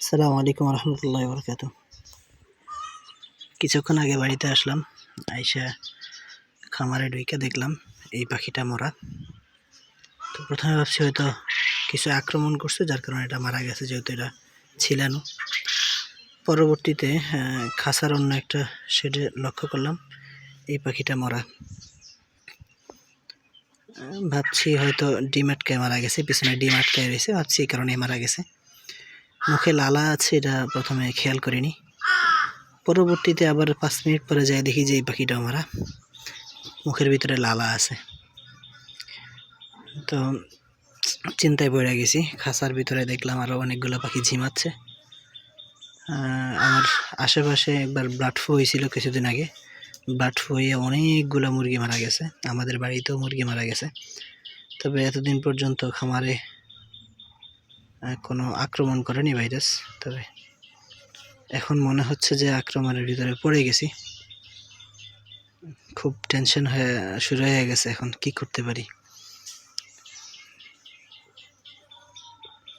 আসসালামু আলাইকুম রহমতুল্লাহি ওয়া বারাকাতুহু। কিছুক্ষণ আগে বাড়িতে আসলাম, আইসা খামারে ঢুইকা দেখলাম এই পাখিটা মরা। তো প্রথমে ভাবছি হয়তো কিছু আক্রমণ করছে, যার কারণে এটা মারা গেছে, যেহেতু এটা ছিলানো। পরবর্তীতে খাঁচার অন্য একটা শেডে লক্ষ্য করলাম এই পাখিটা মরা। ভাবছি হয়তো ডিম আটকায় মারা গেছে, পিছনে ডিম আটকায় রয়েছে, ভাবছি এই কারণে মারা গেছে। মুখে লালা আছে, এটা প্রথমে খেয়াল করিনি। পরবর্তীতে আবার 5 মিনিট পরে যাই দেখি যে এই পাখিটা মারা, মুখের ভিতরে লালা আছে। তো চিন্তায় পড়ে গেছি। খাঁচার ভিতরে দেখলাম আরও অনেকগুলো পাখি ঝিমাচ্ছে। আমার আশেপাশে একবার বার্ড ফ্লু হয়েছিল কিছুদিন আগে। বার্ড ফ্লু হয়ে অনেকগুলো মুরগি মারা গেছে, আমাদের বাড়িতেও মুরগি মারা গেছে। তবে এতদিন পর্যন্ত খামারে কোনো আক্রমণ করেনি ভাইরাস। তবে এখন মনে হচ্ছে যে আক্রমণের ভিতরে পড়ে গেছি। খুব টেনশন শুরু হয়ে গেছে, এখন কি করতে পারি।